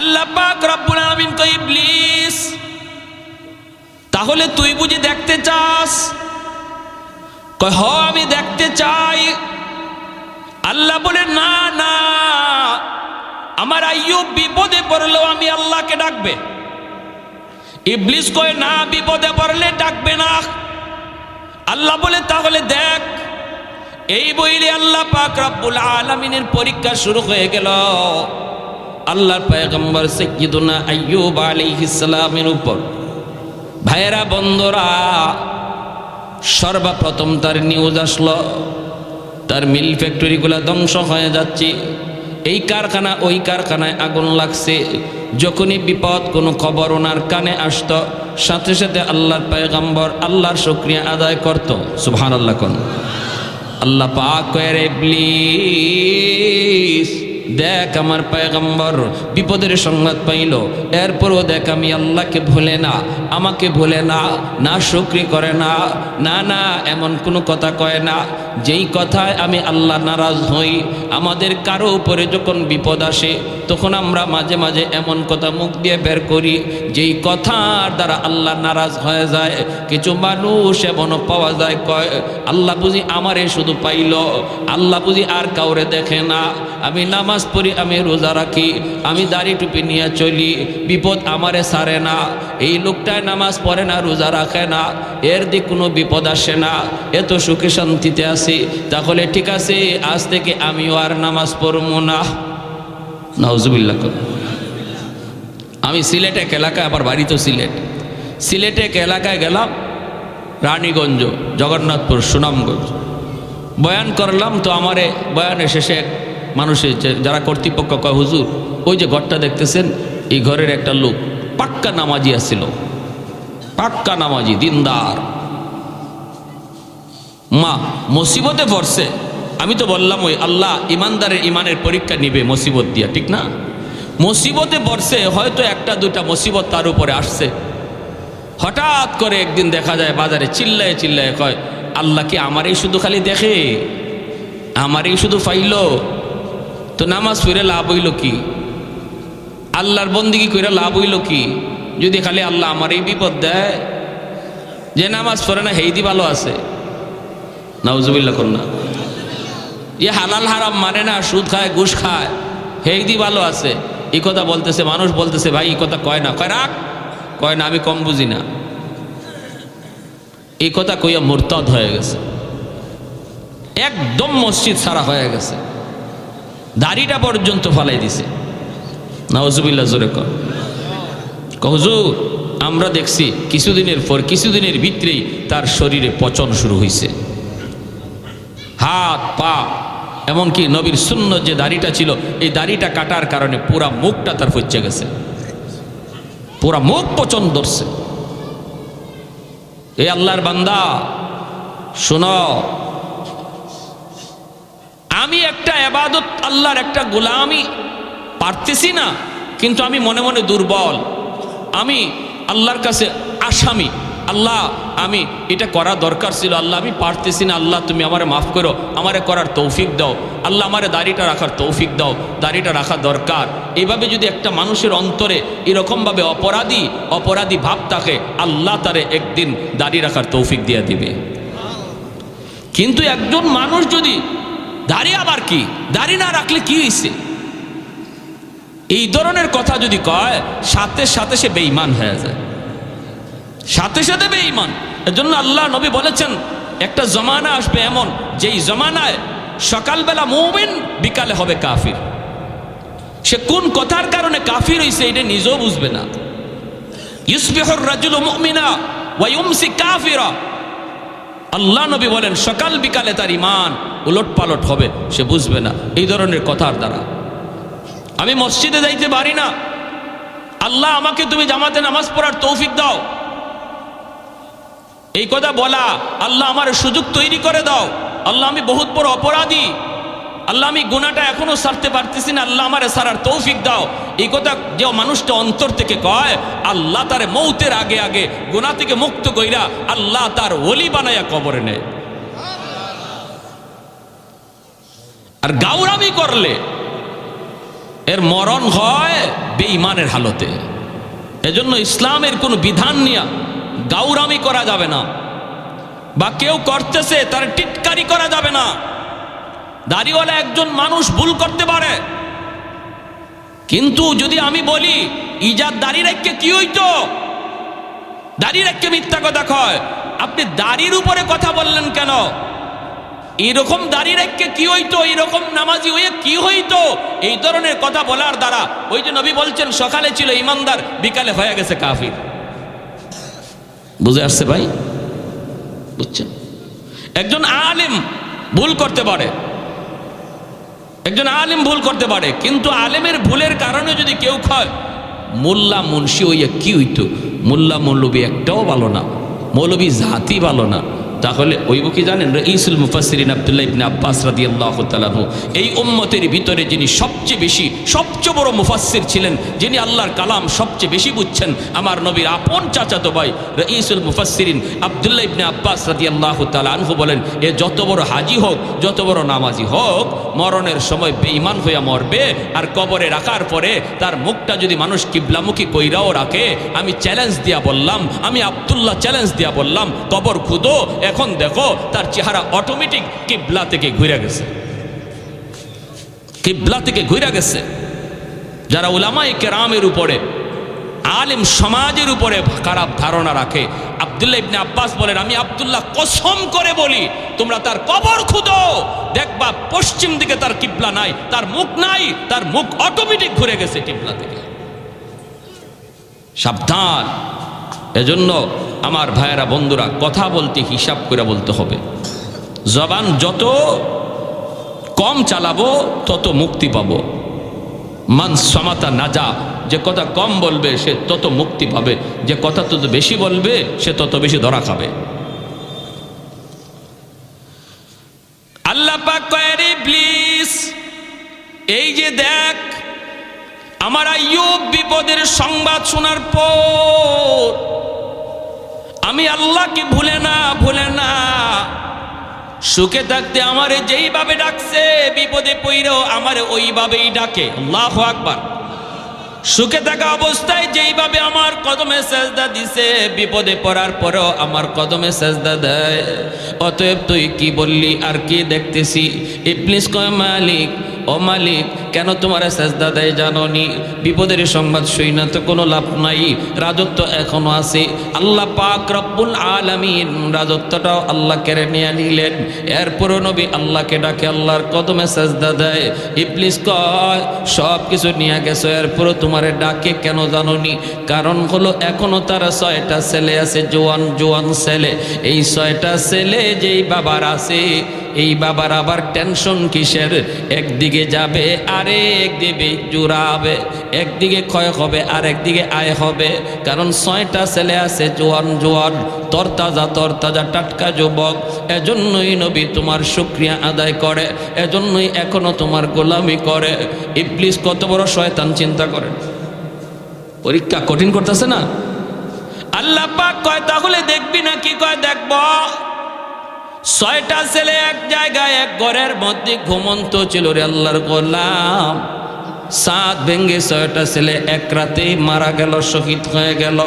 আল্লাহ পাক রব্বুল আলামিন কয় ইবলিস তাহলে তুই বুঝি দেখতে চাস? কয় হ আমি দেখতে চাই। আল্লাহ বলে না না, আমার আইয়ুব বিপদে পড়লেও আমি আল্লাহকে ডাকবে। ইবলিস কয় না, বিপদে পড়লে ডাকবে না। আল্লাহ বলে তাহলে দেখ। এই বইলে আল্লাহ পাক রব্বুল আলামিনের পরীক্ষা শুরু হয়ে গেল আল্লাহর পয়গম্বর সাইয়্যিদুনা আইয়ুব আলাইহিস সালামের উপর। ভাইয়েরা বন্ধুরা, সর্বপ্রথম তার নিউজ আসলো তার মিল ফ্যাক্টরিগুলো ধ্বংস হয়ে যাচ্ছে, এই কারখানা ওই কারখানায় আগুন লাগছে। যখনই বিপদ কোনো খবর ওনার কানে আসতো, সাথে সাথে আল্লাহর পয়গম্বর আল্লাহর শুকরিয়া আদায় করত। সুবহানাল্লাহ কোন আল্লাহ পাক কয় ইবলিস দেখ আমার পয়গম্বর বিপদের সংবাদ পাইল, এরপরও দেখ আমি আল্লাহকে ভুলে না, আমাকে ভুলে না, না শুকরি করে না, না না এমন কোনো কথা কয় না যেই কথায় আমি আল্লাহ নারাজ হই। আমাদের কারো উপরে যখন বিপদ আসে তখন আমরা মাঝে মাঝে এমন কথা মুখ দিয়ে বের করি যেই কথার দ্বারা আল্লাহ নারাজ হয়ে যায়। কিছু মানুষ এমনও পাওয়া যায় কয় আল্লাহ বুঝি আমারে শুধু পাইল, আল্লাহ বুঝি আর কাউরে দেখে না। আমি নামাজ পড়ি, আমি রোজা রাখি, আমি দাড়ি টুপি নিয়ে চলি, বিপদ আমারে সারে না। এই লোকটায় নামাজ পড়ে না, রোজা রাখে না, এর দিক কোনো বিপদ আসে না, এত সুখে শান্তিতে আছি, তাহলে ঠিক আছে আজ থেকে আমিও আর নামাজ পড়বো না। নাউজুবিল্লাহ। আমি সিলেট এক এলাকায়, আবার বাড়ি তো সিলেট এক এলাকায় গেলাম, রানীগঞ্জ, জগন্নাথপুর, সুনামগঞ্জ, বয়ান করলাম। তো আমারে বয়ানের শেষে মানুষের যারা কর্তৃপক্ষ কয় হুজুর ওই যে ঘরটা দেখতেছেন এই ঘরের একটা লোক পাক্কা নামাজি আসছিল, পাক্কা নামাজি দিনদার, মা মুসিবতে পড়ছে। আমি তো বললাম ওই আল্লাহ ইমানদারের ইমানের পরীক্ষা নিবে মুসিবত দিয়া, ঠিক না? মুসিবতে পড়ছে, হয়তো একটা দুটা মুসিবত তার উপরে আসছে। হঠাৎ করে একদিন দেখা যায় বাজারে চিল্লায় চিল্লায় কয় আল্লাহ কি আমারই শুধু খালি দেখে, আমারই শুধু পাইল? তো নামাজ পড়ে লাভ হইল কি? আল্লাহর বন্দিগি করে লাভ হইল কি যদি খালি আল্লাহ আমারই বিপদ দেয়? যে নামাজ পড়ে না হেইদি ভালো আছে। নাউজুবিল্লাহ কন্যা। এ হালাল হারাম মানে না, সুদ খায় ঘুষ খায়, হেইদি ভালো আছে। এই কথা বলতেছে মানুষ, বলতেছে ভাই এই কথা কয় না, কয় রাখ, কয় না আমি কম বুঝি না। এই কথা কইয়া মুরতাদ হয়ে গেছে, একদম মসজিদ সারা হয়ে গেছে, দাড়িটা পর্যন্ত ফালাই দিছে। নাউজুবিল্লাহ জোরে কর। হুজুর আমরা দেখছি কিছুদিনের পর কিছুদিনের ভিতরেই তার শরীরে পচন শুরু হয়েছে, হাত পা, এমনকি নবীর সুন্নত যে দাড়িটা ছিল এই দাড়িটা কাটার কারণে পুরা মুখটা তার ফচ্ছে গেছে, পুরা মুখ পচন ধরছে। এই আল্লাহর বান্দা শোনো, আমি একটা ইবাদত আল্লাহর একটা গোলামি পারতেছি না, কিন্তু আমি মনে মনে দুর্বল, আমি আল্লাহর কাছে আসামি। আল্লাহ আমি এটা করা দরকার ছিল, আল্লাহ আমি পারতেছি না, আল্লাহ তুমি আমারে মাফ করো, আমারে করার তৌফিক দাও, আল্লাহ আমারে দাড়িটা রাখার তৌফিক দাও, দাড়িটা রাখা দরকার। এইভাবে যদি একটা মানুষের অন্তরে এরকমভাবে অপরাধী ভাব থাকে, আল্লাহ তারে একদিন দাড়ি রাখার তৌফিক দিয়ে দিবে। কিন্তু একজন মানুষ যদি দাড়ি, আবার কি দাড়ি না রাখলে কি হয়েছে, এই ধরনের কথা যদি কয়, সাথে সাথে সে বেঈমান হয়ে যায়, সাথে সাথে বেঈমান। এজন্য আল্লাহ নবী বলেছেন একটা জমানা আসবে এমন, যেই জমানায় সকালবেলা মুমিন, বিকালে হবে কাফির। সে কোন কথার কারণে কাফির হইছে এটা নিজেও বুঝবে না। ইউসবিহুর রাজুলু মুমিনা ওয়া ইউমসি কাফিরা। আল্লাহ নবী বলেন সকাল বিকালে তার ঈমান উলটপালট হবে, সে বুঝবে না এই ধরনের কথার দ্বারা। আমি মসজিদে যাইতে পারি না, আল্লাহ আমাকে তুমি জামাতে নামাজ পড়ার তৌফিক দাও, এই কথা বলা, আল্লাহ আমার সুযোগ তৈরি করে দাও, আল্লাহ আমি বহুত বড় অপরাধী, আল্লাহ আমি গুনাহটা এখনো ছাড়তে পারতেছি না, আল্লাহ আমারে ছাড়ার তৌফিক দাও। এই কথা যে মানুষটা অন্তর থেকে কয়, আল্লাহ তারে মৌতের আগে আগে গুনাহ থেকে মুক্ত কইরা আল্লাহ তার ওলি বানায়া কবরে নেয়। আর গাউরামি করলে এর মরণ হয় বেঈমানের হালতে। এজন্য ইসলামের কোনো বিধান নিয়ে গাউরামি করা যাবে না, বা কেউ করতেছে তার টিটকারি করা যাবে না। দাড়িওয়ালা একজন মানুষ ভুল করতে পারে, কিন্তু যদি আমি বলি ইজাদ দাড়ি রেখে কি হইতো, দাড়ি রেখে মিথ্যা কথা কয়, আপনি দাড়ির উপরে কথা বললেন কেন? এইরকম দাড়ি রেখে কি হইতো, এইরকম নামাজি হয়ে কি হইতো, এই ধরনের কথা বলার দ্বারা ওই যে নবী বলছেন সকালে ছিল ইমানদার, বিকালে হয়ে গেছে কাফির। বুঝে আসছে ভাই? বুঝছেন? একজন আলেম ভুল করতে পারে, একজন আলেম ভুল করতে পারে, কিন্তু আলেমের ভুলের কারণে যদি কেউ কয় মোল্লা মুন্সি হইয়া কি হইতো, মোল্লা মৌলবী একটাও ভালো না, মৌলবী জাতি ভালো না, তাহলে ওইব কি জানেন? রাইসুল মুফাসসিরিন আব্দুল্লাহ ইবনে আব্বাস রাদিয়াল্লাহু তাআলা আনহু, এই উম্মতের ভিতরে যিনি সবচেয়ে বড় মুফাসসির ছিলেন, যিনি আল্লাহর কালাম সবচেয়ে বেশি বুঝছেন, আমার নবীর আপন চাচাতো ভাই রাইসুল মুফাসসিরিন আব্দুল্লাহ ইবনে আব্বাস রাদিয়াল্লাহু তাআলা আনহু বলেন, এ যত বড় হাজি হোক, যত বড় নামাজি হোক, মরণের সময় বেঈমান হইয়া মরবে। আর কবরে রাখার পরে তার মুখটা যদি মানুষ কিবলামুখী কইরাও রাখে, আমি চ্যালেঞ্জ দিয়া বললাম, আমি আব্দুল্লাহ চ্যালেঞ্জ দিয়া বললাম, কবর খুদো, এখন দেখো তার চেহারা অটোমেটিক কিবলা থেকে ঘুরে গেছে, কিবলা থেকে ঘুরে গেছে। যারা উলামায়ে কেরামের উপরে, আলেম সমাজের উপরে খারাপ ধারণা রাখে, আব্দুল্লাহ ইবনে আব্বাস বলেন, আমি আব্দুল্লাহ কসম করে বলি, তোমরা তার কবর খুঁজো, দেখবা পশ্চিম দিকে তার কিবলা নাই, তার মুখ নাই, তার মুখ অটোমেটিক ঘুরে গেছে কিবলা থেকে। সাবধান। এজন্য আমার ভাইয়েরা, বন্ধুরা, কথা বলতে হিসাব করে বলতে হবে। জবান যত কম চালাবো তত মুক্তি পাবো। মান সমাতা নাজা, যে কথা কম বলবে সে তত মুক্তি পাবে, যে কথা তত বেশি বলবে সে তত বেশি ধরা খাবে। আল্লাহ পাক কয়, ইবলিস, এই যে দেখ, আমার আইয়ুব বিপদের সংবাদ শোনার পর আমি আল্লাহকে ভুলে না, সুখে থাকতে আমারে যেইভাবে ডাকছে, বিপদে পইরেও আমারে ওইভাবেই ডাকে। আল্লাহু আকবার। সুখে থাকা অবস্থায় যেইভাবে আমার কদমে সেজদা দিছে, বিপদে পড়ার পরেও আমার কদমে সেজদা দেয়। অতএব তুই কি বললি আর কি দেখতেছি? ইবলিস কয়, মালিক, ও মালিক, কেন তোমার সেজদা দেয় জানোনি? বিপদের সংবাদ শুই না তো কোনো লাভ নাই, রাজত্ব এখনো আছে। আল্লাহ পাক রব্বুল আলামিন রাজত্বটাও আল্লাহ কেড়ে নিয়ে নিলেন। এরপরও নবী আল্লাহকে ডাকে, আল্লাহর কদমে সেজদা দেয়। ইবলিস কয়, সব কিছু নিয়ে গেছো, এরপরও তোমারে ডাকে কেন জানোনি? কারণ হলো এখনো তার 6টা ছেলে আছে, জোয়ান ছেলে। এই 6টা ছেলে যেই বাবার আছে, এই বাবার আবার টেনশন কিসের? একদিকে যাবে আরে একদিকে জুড়াবে, একদিকে ক্ষয় হবে আর একদিকে আয় হবে। কারণ 6টা ছেলে আছে, জোয়ান তরতাজা টাটকা যুবক। এজন্যই নবী তোমার শুকরিয়া আদায় করে, এজন্যই এখনো তোমার গোলামি করে। ইবলিস কত বড় শয়তান চিন্তা করেন। পরীক্ষা কঠিন করতেছে না? আল্লাহ পাক কয়, তাহলে দেখবি না? কি কয়, দেখব। 6টা ছেলে এক জায়গায় এক ঘরের মধ্যে ঘুমন্ত ছিল রে আল্লাহর গোলাম। সাত ভেঙ্গে 6টা ছেলে এক রাতেই মারা গেল, শহীদ হয়ে গেল।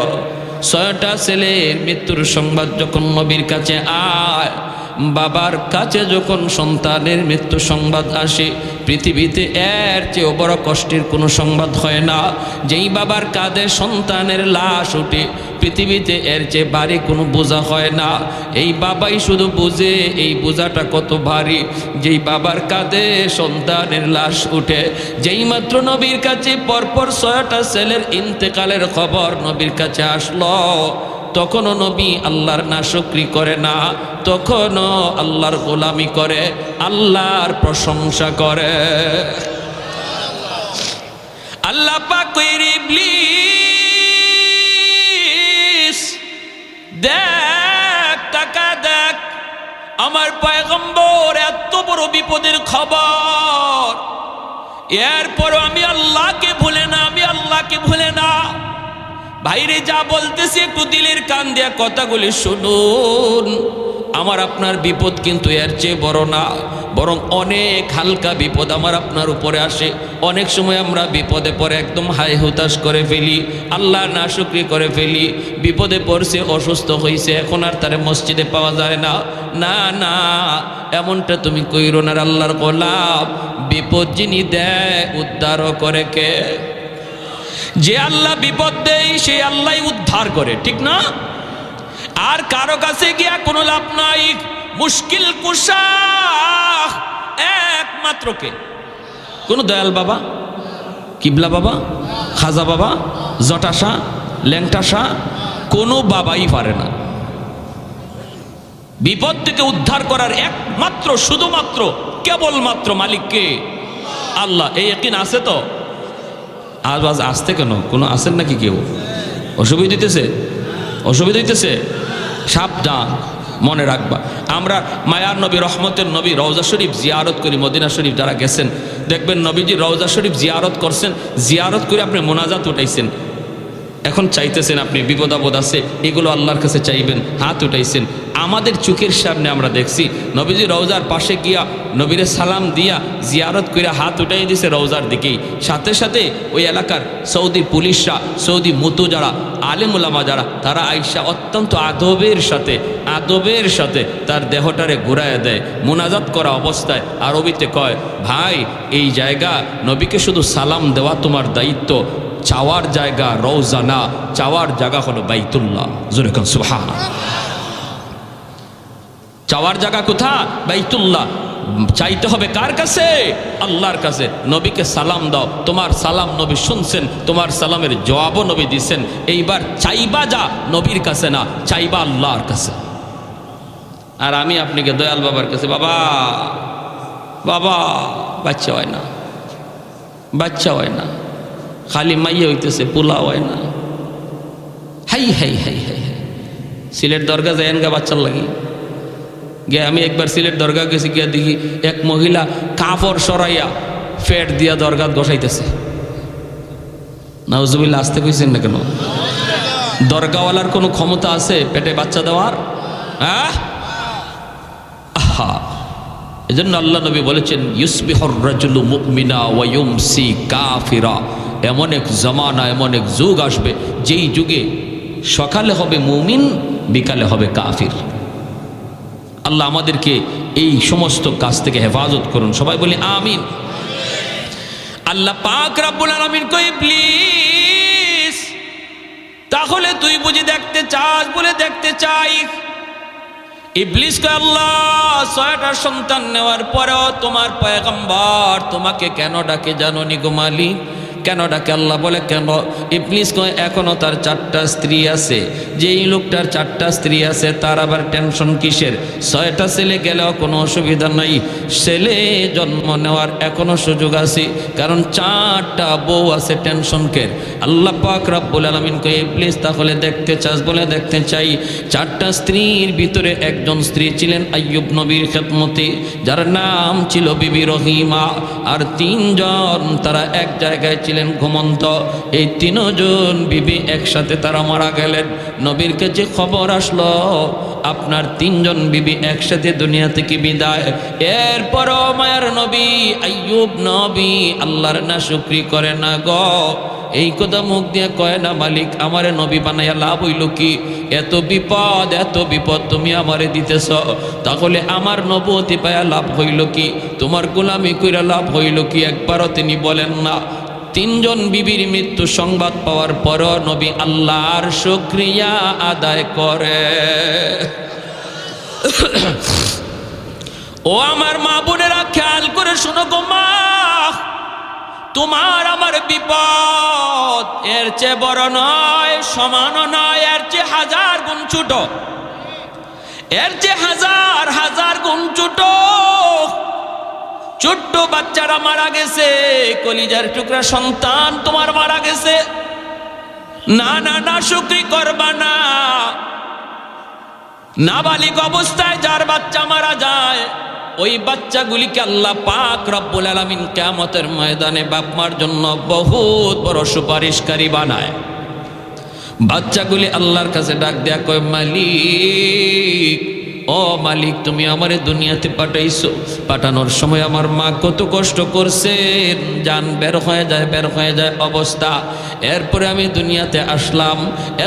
6টা ছেলের মৃত্যুর সংবাদ যখন নবীর কাছে আয়, বাবার কাছে যখন সন্তানের মৃত্যু সংবাদ আসে, পৃথিবীতে এর চেয়ে বড় কষ্টের কোনো সংবাদ হয় না। যেই বাবার কাঁধে সন্তানের লাশ ওঠে, পৃথিবীতে এর চেয়ে ভারী কোনো বোঝা হয় না। এই বাবাই শুধু বুঝে এই বোঝাটা কত ভারী। যেই বাবার কাঁধে সন্তানের লাশ উঠে, যেই মাত্র নবীর কাছে পরপর 6টা ছেলের ইন্তেকালের খবর নবীর কাছে আসলো, তখনও নবী আল্লাহর নাশুকরি করে না, তখনও আল্লাহর গোলামি করে, আল্লাহর প্রশংসা করে। আল্লাহ পাক কইর, ইবলিস দেখ, তাকা দেখ, আমার পয়গম্বর এত বড় বিপদের খবর, এরপরও আমি আল্লাহকে ভুলে না। ভাইরে, যা বলতেছি একটু দিলের কান দিয়া কথাগুলি শুনুন। আমার আপনার বিপদ কিন্তু এর চেয়ে বড় না, বরং অনেক হালকা বিপদ আমার আপনার উপরে আসে। অনেক সময় আমরা বিপদে পড়ে একদম হাই হুতাশ করে ফেলি, আল্লাহ নাশুকরি করে ফেলি। বিপদে পড়ছে, অসুস্থ হয়েছে, এখন আর তারে মসজিদে পাওয়া যায় না। না না, এমনটা তুমি কইরো না আল্লাহর গোলাম। বিপদ যিনি দেয় উদ্ধারও করে কে? যে আল্লাহ বিপদ দেয় সেই আল্লাহ উদ্ধার করে, ঠিক না? আর কারো কাছে গিয়া কোনো লাভ নাই। মুশকিল কুশা একমাত্র কে? কোন দয়াল বাবা, কিবলা বাবা, খাজা বাবা, জটাশা, ল্যাংটাশা, কোনো বাবাই পারে না। বিপদ থেকে উদ্ধার করার একমাত্র শুধুমাত্র কেবলমাত্র মালিককে আল্লাহ। এই ইয়াকিন আছে তো? আজ আসতে কেন? কোনো আছেন নাকি কেউ? অসুবিধা দিতেছে? অসুবিধা হইতেছে? সাবধান, মনে রাখবা। আমরা মায়ার নবী, রহমতের নবী রওজা শরীফ জিয়ারত করি। মদিনা শরীফ যারা গেছেন দেখবেন নবীজি রওজা শরীফ জিয়ারত করছেন, জিয়ারত করে আপনি মোনাজাত উঠাইছেন। এখন চাইতেছেন আপনি বিপদ আপদ আছে, এগুলো আল্লাহর কাছে চাইবেন, হাত উঠাইছেন। আমাদের চোখের সামনে আমরা দেখছি নবীজি রওজার পাশে গিয়া নবীরে সালাম দিয়া জিয়ারত করে হাত উঠাই দিছে রওজার দিকেই। সাথে সাথে ওই এলাকার সৌদি পুলিশরা, সৌদি মুতু যারা, আলেম উলামা যারা, তারা আইসা অত্যন্ত আদবের সাথে তার দেহটারে ঘুরাইয়া দেয়। মুনাজাত করা অবস্থায় আরবিতে কয়, ভাই এই জায়গা নবীকে শুধু সালাম দেওয়া তোমার দায়িত্ব, চাওয়ার জায়গা রওজা না, চাওয়ার জায়গা হলো বাইতুল্লাহ। জোরে কোন সুবহানাল্লাহ। চাওয়ার জায়গা কোথায়? বাইতুল্লাহ। চাইতে হবে কার কাছে? আল্লাহর কাছে। নবীকে সালাম দাও, তোমার সালাম নবী শুনছেন, তোমার সালামের জবাবও নবী দিচ্ছেন। এইবার চাইবা যা নবীর কাছে না, চাইবা আল্লাহর কাছে। আর আমি আপনাকে দয়াল বাবার কাছে, বাবা বাবা, বাচ্চা হয় না, বাচ্চা হয় না, খালি মাইয়া হইতেছে, পোলা হয় না। হাই হাই হাই হাই হাই। সিলেট দরগা যায়েন গা বাচ্চার লাগি গে। আমি একবার সিলেট দরগা গেছি, গিয়া দেখি এক মহিলা কাপড় সরাইয়া ফেট দিয়া দরগাত বসাইতেছে। নাউজুবিল্লাহ, আসতে কইছেন না কেন? দরগাওয়ালার কোনো ক্ষমতা আছে পেটে বাচ্চা দেওয়ার? হ্যাঁ, আহা। এজন্য আল্লাহ নবী বলেছেন, ইউসবিহুর রাজুলু মুমিনা ওয়া ইউমসি কাফিরা। এমন এক জামানা, এমন এক যুগ আসবে যেই যুগে সকালে হবে মুমিন, বিকালে হবে কাফির। আল্লাহ আমাদেরকে এই সমস্ত কাজ থেকে হেফাজত করুন। সবাই বলি আমিন। আল্লাহ পাক রব্বুল আলামিন কই, ইবলিস তাহলে তুই বুঝি দেখতে চাস? বলে দেখতে চাই। ইবলিস কয়, আল্লাহ 6টা সন্তান নেওয়ার পরেও তোমার পয়গম্বর তোমাকে কেন ডাকে জানো নি গো মালিক? কেন ডাকে? আল্লাহ বলে কেন? ইবলিস কয়, এখনো তার 4টা স্ত্রী আছে। যেই লোকটার 4টা স্ত্রী আছে তার আবার টেনশন কিসের? 6টা ছেলে গেলেও কোনো অসুবিধা নাই, ছেলে জন্ম নেওয়ার এখনো সুযোগ আছে, কারণ 4টা বউ আছে, টেনশন কের? আল্লাহ পাক রব্বুল আলামিন কয়, ইবলিস তাহলে দেখতে চাস? বলে দেখতে চাই। 4টা স্ত্রীর ভিতরে একজন স্ত্রী ছিলেন আইয়ুব নবীর খেদমতে, যার নাম ছিল বিবি রহিমা। আর 3জন তারা এক জায়গায় ছিলেন ঘুমন্ত। এই 3জন বিবি একসাথে তারা মারা গেলেন। নবীর কাছে খবর আসলো আপনার 3জন বিবি একসাথে দুনিয়া থেকে বিদায়। এরপরও মায়ার নবী আইয়ুব নবী আল্লাহর নাশুকরি করে না গো। এই কথা মুখ দিয়ে কয় না, মালিক আমারে নবী বানাইয়া লাভ হইল কি? এত বিপদ তুমি আমারে দিতেছ, তাহলে আমার নবুয়তি পায়া লাভ হইল কি? তোমার গোলামি কইরা লাভ হইল কি? একবারও তিনি বলেন না। 3জন বিবির মৃত্যু সংবাদ পাওয়ার পরও নবী আল্লাহর শুকরিয়া আদায় করে। ও আমার মা বোনেরা, খেয়াল করে শোনো গো মা, তোমার আমার বিপদ এর চেয়ে বড় নয়, সমানও নয়, এর চেয়ে 1000 গুণ ছোট, এর চেয়ে হাজার গুণ ছোট। ছোট্ট বাচ্চারা মারা গেছে, কলিজার টুকরা সন্তান তোমার মারা গেছে। না না না, শুকরি করবা না। নাবালিগ অবস্থায় যার বাচ্চা মারা যায়, ওই বাচ্চাগুলিকে আল্লাহ পাক রব্বুল আলামিন কিয়ামতের ময়দানে বাপ মার জন্য বহুত বড় সুপারিশকারী বানায়। বাচ্চাগুলি আল্লাহর কাছে ডাক দেয়া কয়, মালিক ও মালিক তুমি আমারে দুনিয়াতে পাঠাইছো, পাঠানোর সময় আমার মা কত কষ্ট করছেন, জান বের হয়ে যায় অবস্থা। এরপরে আমি দুনিয়াতে আসলাম,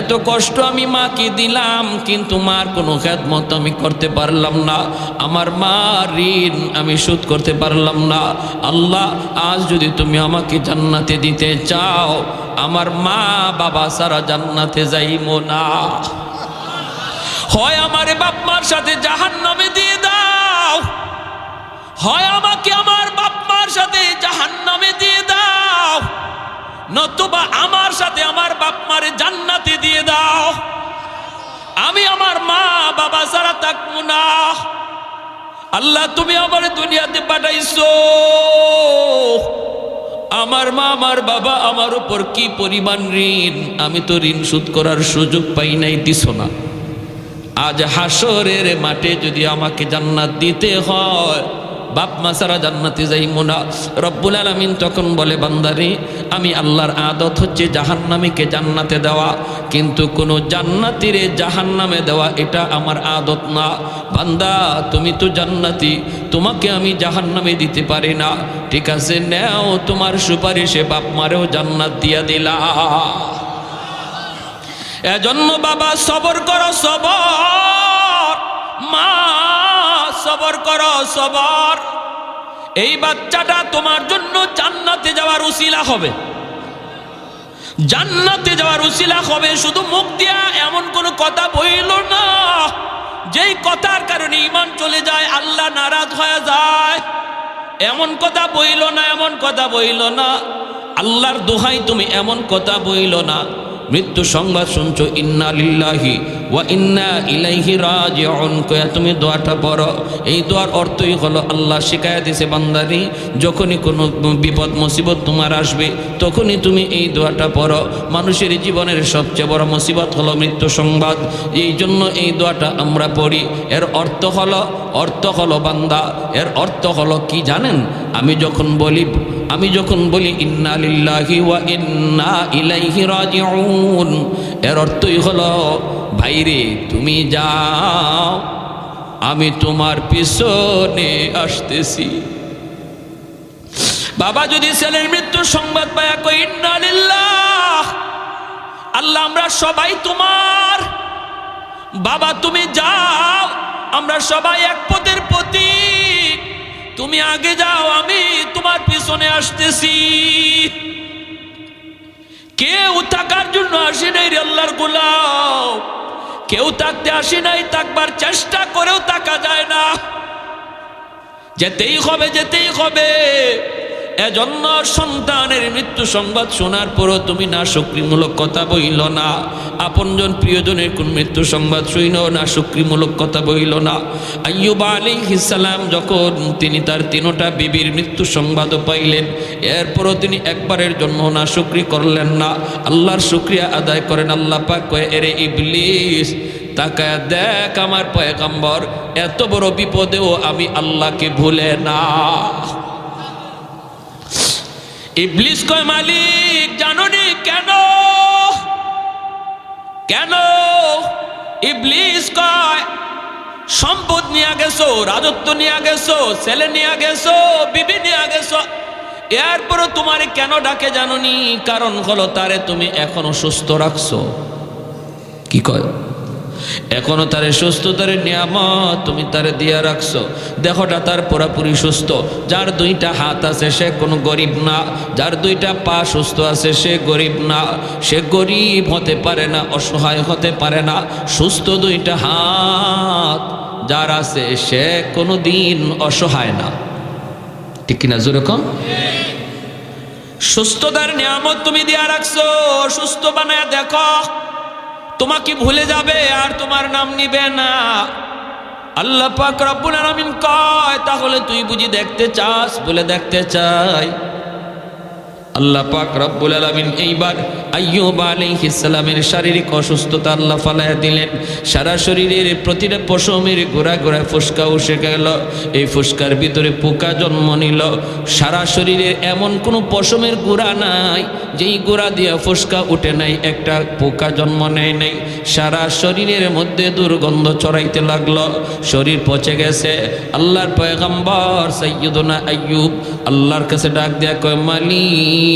এত কষ্ট আমি মাকে দিলাম, কিন্তু মার কোনো খেদমত আমি করতে পারলাম না, আমার মা ঋণ আমি শোধ করতে পারলাম না। আল্লাহ আজ যদি তুমি আমাকে জান্নাতে দিতে চাও, আমার মা বাবা সারা জান্নাতে যাইবো না, হয় আমারে বাপ মার সাথে জাহান্নামে দিয়ে দাও, হয় আমাকে আমার বাপ মার সাথে জাহান্নামে দিয়ে দাও, নতুবা আমার সাথে আমার বাপ মারে জান্নাতে দিয়ে দাও। আমি আমার মা বাবা ছাড়া থাকবো না। আল্লাহ তুমি আমার দুনিয়াতে পাঠাইছো, আমার মা আমার বাবা আমার উপর কি পরিমাণ ঋণ, আমি তো ঋণ শোধ করার সুযোগ পাই নাই, দিছো না। আজ হাসরের মাঠে যদি আমাকে জান্নাত দিতে হয়, বাপ মা ছাড়া জান্নাতে যাইবো না। রব্বুল আলামিন তখন বলে, বান্দারে আমি আল্লাহর আদত হচ্ছে জাহান্নামীকে জান্নাতে দেওয়া, কিন্তু কোনো জান্নাতীরে জাহান্নামে দেওয়া এটা আমার আদত না। বান্দা তুমি তো জান্নাতি, তোমাকে আমি জাহান্নামে দিতে পারি না, ঠিক আছে নেও তোমার সুপারিশে বাপ মারেও জান্নাত দিয়া দিলা। এজন্য বাবা সবর করো সবর, মা সবর করো সবর, এই বাচ্চাটা তোমার জন্য জান্নাতে যাওয়ার উসিলা হবে, জান্নাতে যাওয়ার উসিলা হবে। শুধু মুখ দিয়া এমন কোনো কথা বইল না যেই কথার কারণে ঈমান চলে যায়, আল্লাহ নারাজ হয়ে যায়, এমন কথা বইল না, এমন কথা বইল না। আল্লাহর দোহাই তুমি এমন কথা বইল না। মৃত্যু সংবাদ শুনছো, ইন্না লিল্লাহি ওয়া ইন্না ইলাইহি রাজিউন কয়া তুমি দোয়াটা পড়ো। এই দোয়ার অর্থই হলো আল্লাহ শিখায়া দিয়েছে, বান্দারি যখনই কোনো বিপদ মুসিবত তোমার আসবে তখনই তুমি এই দোয়াটা পড়ো। মানুষের জীবনের সবচেয়ে বড় মুসিবত হলো মৃত্যু সংবাদ, এই জন্য এই দোয়াটা আমরা পড়ি। এর অর্থ হলো বান্দা, এর অর্থ হলো কি জানেন? আমি যখন বলি ইন্না লিল্লাহি ওয়া ইন্না ইলাইহি রাজিউন, এর অর্থই হলো ভাইরে তুমি যাও, আমি তোমার পিছনে আসতেছি। বাবা যদি ছেলের মৃত্যুর সংবাদ পায় কই ইন্না লিল্লাহ, আল্লাহ আমরা সবাই তোমার, বাবা তুমি যাও, আমরা সবাই এক পথের প্রতীক, তুমি আগে যাও, আমি তোমার পিছনে আসতেছি। কেউ থাকার জন্য আসে নাই রে আল্লাহর গোলাম, কেউ থাকতে আসে নাই, থাকবার চেষ্টা করেও থাকা যায় না, যেতেই হবে। এজন্য সন্তানের মৃত্যু সংবাদ শোনার পরও তুমি না শুকরিমূলক কথা বইল না, আপনজন প্রিয়জনের কোন মৃত্যু সংবাদ শুইনও না শুকরিমূলক কথা বইল না। আইয়ুব আলাইহিস সালাম যখন তিনি তার তিনটা বিবির মৃত্যু সংবাদও পাইলেন, এরপরও তিনি একবারের জন্য না শুকরি করলেন না, আল্লাহর শুকরিয়া আদায় করেন। আল্লাহ পাক কয়, এরে ইবলিস তাকায় দেখ আমার পয়গম্বর এত বড় বিপদেও আমি আল্লাহকে ভুলে না। ইবলিস কয়, মালিক জানোনি কেন? ইবলিস কয়, সম্পদ নিয়ে গেছো, রাজত্ব নিয়ে গেছো, ছেলে নিয়ে গেছো, বিবি নিয়ে গেছো, এরপরও তোমারে কেন ডাকে জানোনি? কারণ হলো তারে তুমি এখনো সুস্থ রাখছো। কি কয়? এখনো তারে সুস্থতার নিয়ামত তুমি তারে দিয়া রাখছো। দেহটা তার পুরাপুরি সুস্থ, যার দুইটা হাত আছে সে কোনো গরিব না, যার দুইটা পা সুস্থ আছে সে গরিব না, সে গরিব হতে পারে না, অসহায় হতে পারে না। সুস্থ দুইটা হাত যার আছে সে কোনো দিন অসহায় না, ঠিক কিনা যেরকম? সুস্থতার নিয়ামত তুমি দিয়া রাখছো, সুস্থ বানায় দেখো, তোমাকে ভুলে যাবে আর তোমার নাম নিবে না। আল্লাহ পাক রব্বুল আলামিন কয়, তাহলে তুই বুঝি দেখতে চাস? বলে দেখতে চাই। আল্লাহ পাক রব্বুল আলামিন এইবার আইয়ুব আলাইহিস সালামের শারীরিক অসুস্থতা আল্লাহ ফালায়া দিলেন। সারা শরীরের প্রতিটা পশমের গোড়া গোড়া ফুসকা উঠে গেল। এই ফুসকার ভিতরে পোকা জন্ম নিল। সারা শরীরের এমন কোনো পশমের গোড়া নাই যেই গোড়া দিয়ে ফুসকা উঠে নাই, একটা পোকা জন্ম নেয় নাই। সারা শরীরের মধ্যে দুর্গন্ধ ছড়াইতে লাগলো, শরীর পচে গেছে। আল্লাহর পয়গম্বর সাইয়্যিদুনা আইয়ুব আল্লাহর কাছে ডাক দেয়া কয়, মালিক,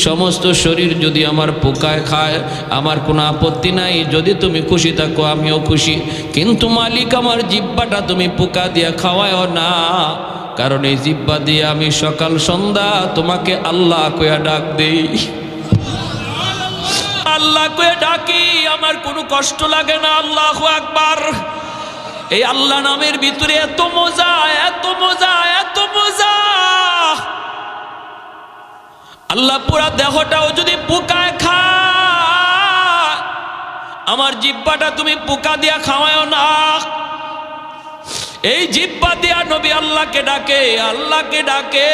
সমস্ত শরীর যদি আমার পোকায় খায় আমার কোনো আপত্তি নাই, যদি তুমি খুশি থাকো আমিও খুশি, কিন্তু মালিক আমার জিহ্বাটা তুমি পোকা দিয়ে খাওয়ায়ও না, কারণ এই জিহ্বা দিয়ে আমি সকাল সন্ধ্যা তোমাকে আল্লাহ কইয়া ডাক দেই, আল্লাহ কইয়া ডাকি, আমার কোনো কষ্ট লাগে না। আল্লাহু আকবার। এই আল্লাহ নামের ভিতরে এত মজা, এত মজা, এত মজা। আল্লাহ পুরা দেহটাও যদি পোকায় খায়, আমার জিহ্বাটা তুমি পোকা দিয়া খাওয়াও না। এই জিহ্বা দিয়া নবী আল্লাহকে ডাকে, আল্লাহকে ডাকে।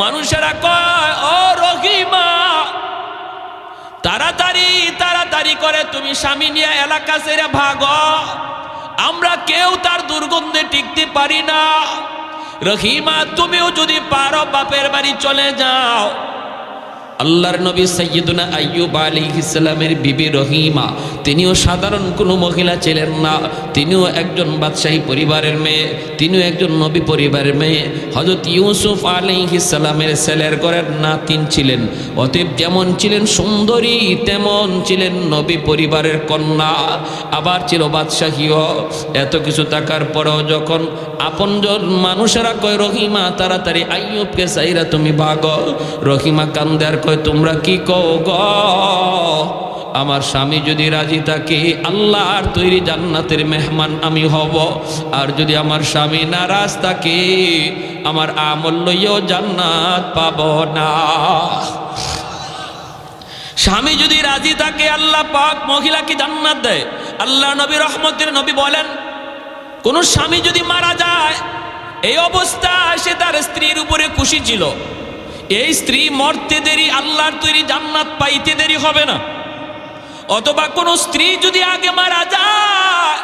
মানুষেরা কয়, ও রহিমা, তাড়াতাড়ি তাড়াতাড়ি করে তুমি স্বামী নিয়ে এলাকা ছেড়ে ভাগো, আমরা কেউ তার দুর্গন্ধে টিকতে পারি না। রহিমা, তুমিও যদি পারো বাপের বাড়ি চলে যাও। আল্লাহর নবী সাইয়্যিদুনা আইয়ুব আলাইহিস সালামের বিবি রহিমা, তিনিও সাধারণ কোনো মহিলা ছিলেন না, তিনিও একজন বাদশাহী পরিবারের মেয়ে, তিনিও একজন নবী পরিবারের মেয়ে। হযরত ইউসুফ আলাইহিস সালামের ছেলের ঘরের নাতিন ছিলেন। অতএব যেমন ছিলেন সুন্দরী, তেমন ছিলেন নবী পরিবারের কন্যা, আবার ছিল বাদশাহীও। এত কিছু থাকার পরেও যখন আপনজন মানুষেরা কয়, রহিমা তাড়াতাড়ি আইয়ুবকে চাইরা তুমি ভাগো, রহিমা কান্দে আর কয়, তোমরা কি কও গো? আমার স্বামী যদি রাজি থাকে আল্লাহর তৈরি জান্নাতের মেহমান আমি হব, আর যদি আমার স্বামী নারাজ থাকে আমার আমল লইও জান্নাত পাব না। স্বামী যদি রাজি থাকে আল্লাহ পাক মহিলাকে জান্নাত দেয়। আল্লাহ নবী রহমতের নবী বলেন, কোন স্বামী যদি মারা যায় এই অবস্থায় সে তার স্ত্রীর উপরে খুশি ছিল, এই স্ত্রী মরতে দেরি আল্লাহর তৈরি জান্নাত পাইতে দেরি হবে না। অথবা কোন স্ত্রী যদি আগে মারা যায়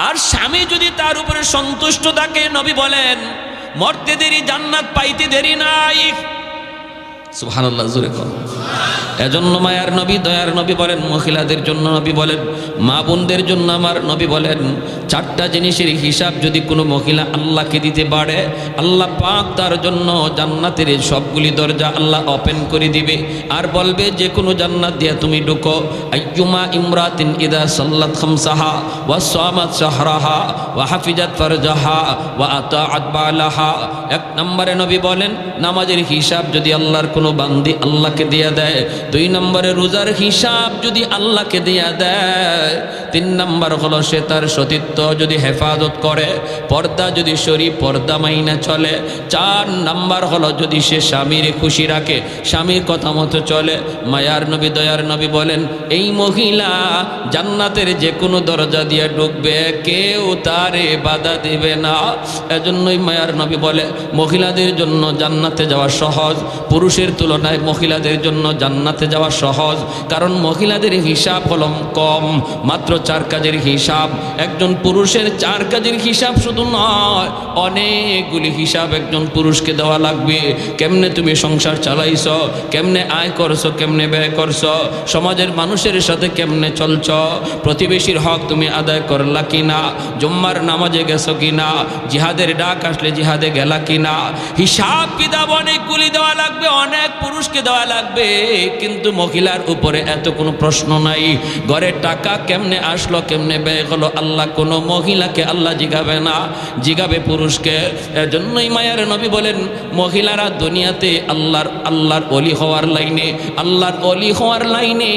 আর স্বামী যদি তার উপরে সন্তুষ্ট থাকে, নবী বলেন মরতে দেরি জান্নাত পাইতে দেরি নাই। সুবহানাল্লাহ, জোরে কর। এজন্য মায়ার নবী, দয়ার নবী বলেন, মহিলাদের জন্য নবী বলেন, মা বোনদের জন্য আমার নবী বলেন, চারটা জিনিসের হিসাব যদি কোনো মহিলা আল্লাহকে দিতে পারে, আল্লাহ পাক তার জন্য জান্নাতের সবগুলি দরজা আল্লাহ ওপেন করে দিবে, আর বলবে যে কোনো জান্নাত দিয়ে তুমি ঢুকো। আইয়ুমা ইমরাতিন ইদা সাল্লাত খামসাহা ওয়া সামাত শাহরাহা ওয়া হাফিজাত ফারজাহা ওয়া আতাআত বালাহা। এক নম্বরে নবী বলেন, নামাজের হিসাব যদি আল্লাহর কোনো বান্দি আল্লাহকে দিয়ে দেয়। দুই নম্বরে রোজার হিসাব যদি আল্লাহকে দিয়া দেয়। তিন নম্বর হলো সে তার সতীত্ব যদি হেফাজত করে, পর্দা যদি শরী পর্দা মাইনা চলে। চার নম্বর হলো যদি সে স্বামীর খুশি রাখে, স্বামীর কথা মতো চলে। মায়ার নবী দয়ার নবী বলেন, এই মহিলা জান্নাতের যে কোনো দরজা দিয়ে ঢুকবে, কেউ তারে বাধা দিবে না। এজন্যই মায়ার নবী বলে, মহিলাদের জন্য জান্নাতে যাওয়া সহজ, পুরুষের তুলনায় মহিলাদের জন্য জান্নাতে যাওয়া সহজ। কারণ মহিলাদের হিসাব হলো কম, মাত্র 4 কাজের হিসাব। একজন পুরুষের 4 কাজের হিসাব শুধু নয়, অনেকগুলি হিসাব একজন পুরুষকে দেওয়া লাগবে। কেমনে তুমি সংসার চালাইছ, কেমনে আয় করছো, কেমনে ব্যয় করছো, সমাজের মানুষের সাথে কেমনে চলছ, প্রতিবেশীর হক তুমি আদায় করলা কিনা, জুম্মার নামাজে গেছো কিনা, জিহাদের ডাক আসলে জিহাদে গেলা কিনা। হিসাব কিতাব অনেকগুলি দেওয়া লাগবে, অনেক পুরুষকে দেওয়া লাগবে। কিন্তু মহিলার উপরে এত কোনো প্রশ্ন নাই। ঘরের টাকা কেমনে আসলো, কেমনে ব্যয় হলো, আল্লাহ কোনো মহিলাকে আল্লাহ জিগাবে না, জিগাবে পুরুষকে। এজন্যই মায়ার নবী বলেন, মহিলারা দুনিয়াতে আল্লাহর ওলি হওয়ার লাইনে, আল্লাহর ওলি হওয়ার লাইনে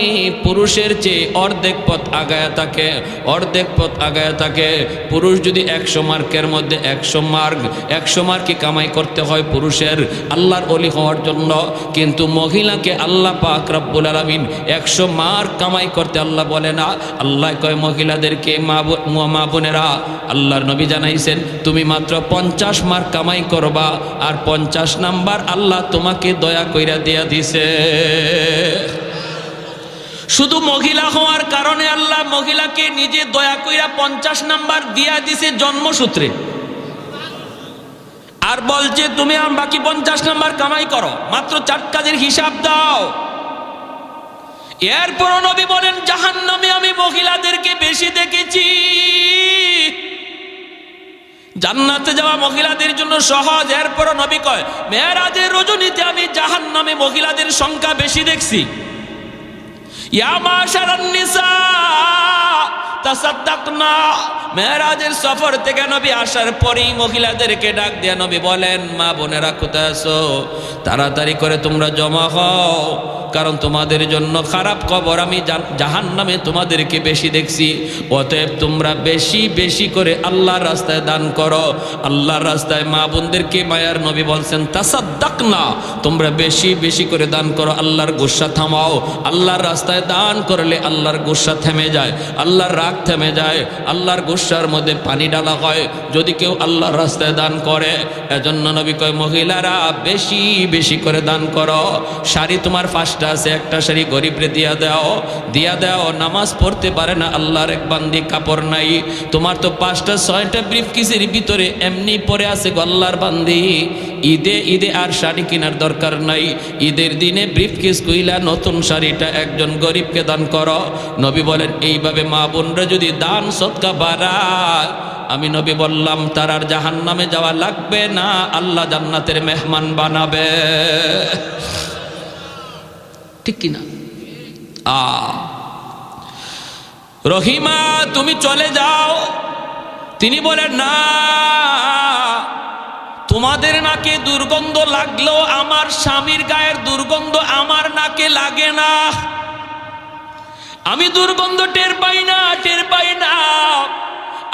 পুরুষের চেয়ে অর্ধেক পথ আগায়া থাকে, অর্ধেক পথ আগায়া থাকে। পুরুষ যদি 100 মার্কের মধ্যে 100 মার্কই কামাই করতে হয় পুরুষের আল্লাহর ওলি হওয়ার জন্য, কিন্তু মহিলাকে আল্লাহ পাক পাক রব্বুল আলামিন 100 মার কামাই করতে আল্লাহ বলে না। আল্লাহ কয় মহিলাদেরকে, মা বোনেরা, আল্লাহর নবী জানাইছেন তুমি মাত্র 50 মার কামাই করবা, আর 50 নাম্বার আল্লাহ তোমাকে দয়া কইরা দিয়া দিছে। শুধু মহিলা হওয়ার কারণে আল্লাহ মহিলাকে নিজে দয়া কইরা 50 নাম্বার দিয়া দিছে জন্মসূত্রে, আর বলছে তুমি বাকি 50 নাম্বার কামাই করো, মাত্র 4 কাজের হিসাব দাও। এরপর নবী বলেন জাহান্নামে আমি মহিলাদেরকে বেশি দেখেছি। জান্নাতে যাওয়া মহিলাদের জন্য সহজ। এরপর নবী কয় মেরাজের রজনীতে আমি জাহান্নামে মহিলাদের সংখ্যা বেশি দেখছি। ইয়া মাশারান নিসা তাসাদ্দাকনা। মেরাজের সফর থেকে নবী আসার পরেই মহিলাদেরকে ডাক দিয়ে নবী বলেন মা বোনেরা কোথায় আছো, তাড়াতাড়ি করে তোমরা জমা হও, কারণ তোমাদের জন্য খারাপ খবর, আমি জাহান্নামে তোমাদেরকে বেশি দেখছি। অতএব তোমরা বেশি বেশি করে আল্লাহর রাস্তায় দান করো। আল্লাহর রাস্তায় মা বোনদেরকে মায়ার নবী বলছেন তাসাদ্দাকনা, তোমরা বেশি বেশি করে দান করো, আল্লাহর গুসা থামাও। আল্লাহর রাস্তায় দান করলে আল্লাহর গুসা থেমে যায়, আল্লাহর রাগ থেমে যায়, আল্লাহর গুসার মধ্যে পানি ডালা হয় যদি কেউ আল্লাহর রাস্তায় দান করে। এজন্য নবী কয় মহিলারা বেশি বেশি করে দান করো। শাড়ি তোমার 5টা আছে, একটা শাড়ি গরিবরে দিয়া দাও। নামাজ পড়তে পারে না আল্লাহর এক বান্দি, কাপড় নাই, তোমার তো 5টা 6টা ব্রিফকেসের ভিতরে এমনি পরে আছে আল্লাহর বান্দি। ঈদে আর শাড়ি কেনার দরকার নাই, ঈদের দিনে ব্রিফকেস কইলা নতুন শাড়িটা একজন গরিবকে দান করো। নবী বলেন এইভাবে মা বোনরা যদি দান সদকা বাড়ায়, আমি নবী বললাম তার আর জাহান্নামে যাওয়া লাগবে না, আল্লাহ জান্নাতের মেহমান বানাবে। ঠিক কিনা? রহিমা তুমি চলে যাও। তিনি বলেন না, তোমাদের নাকে দুর্গন্ধ লাগলেও আমার স্বামীর গায়ের দুর্গন্ধ আমার নাকে লাগে না। আমি দুর্গন্ধ টের পাই না।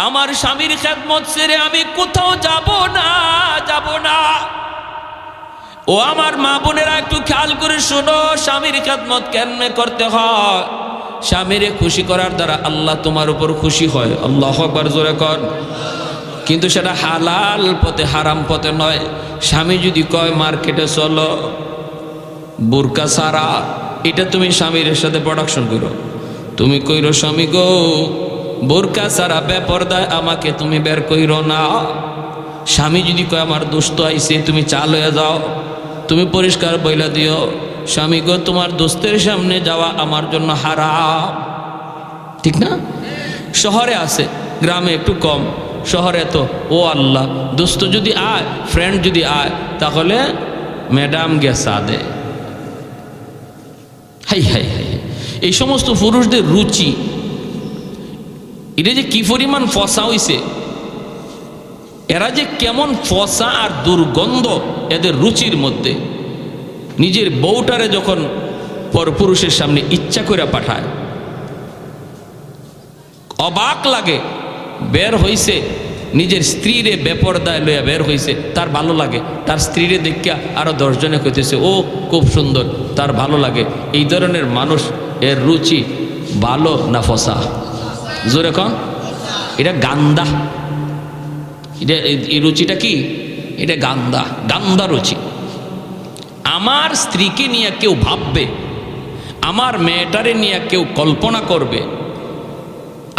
আমার স্বামীর খেদমত ছেড়ে আমি কোথাও যাব না। ও আমার মা বোনেরা একটু খেয়াল করে শোনো, স্বামীর খেদমত কেমনে করতে হয়। স্বামীরে খুশি করার দ্বারা আল্লাহ তোমার উপর খুশি হয়। আল্লাহু আকবার, জোরে কর। কিন্তু সেটা হালাল পথে, হারাম পথে নয়। স্বামী যদি কয় মার্কেটে চলো বোরকা সারা, এটা তুমি স্বামীর সাথে প্রোডাকশন করো। তুমি কইরো স্বামী গো বোরকা সারা বেপরদায় আমাকে তুমি বের কইরো না। স্বামী যদি কয় আমার দোস্ত আইছে তুমি চাল হয়ে যাও, তুমি পরিষ্কার বইলা দিও স্বামী গো তোমার দোস্তের সামনে যাওয়া আমার জন্য হারাম। ঠিক না? শহরে আছে, গ্রামে একটু কম। শহরে তো ও আল্লাহ, দোস্ত যদি আয়, ফ্রেন্ড যদি আয়, তাহলে ম্যাডাম গেসা দে। হাই হাই হাই, এই সমস্ত পুরুষদের রুচি, এটা যে কি পরিমাণ ফসা হইছে, এরা যে কেমন ফসা আর দুর্গন্ধ এদের রুচির মধ্যে। নিজের বউটারে যখন পরপুরুষের সামনে ইচ্ছা করে পাঠায়, অবাক লাগে। বের হইছে নিজের স্ত্রীরে বেপরদায় লইয়া বের হইছে, তার ভালো লাগে। তার স্ত্রীরে দেখিয়া আরো 10 জনে কইতেছে ও খুব সুন্দর, তার ভালো লাগে। এই ধরনের মানুষ, এর রুচি ভালো না ফসা? জোরে কন। এটা গান্দা। এটা এই রুচিটা কি? এটা গান্দা রুচি। আমার স্ত্রীকে নিয়ে কেউ ভাববে, আমার মেয়েটারে নিয়ে কেউ কল্পনা করবে,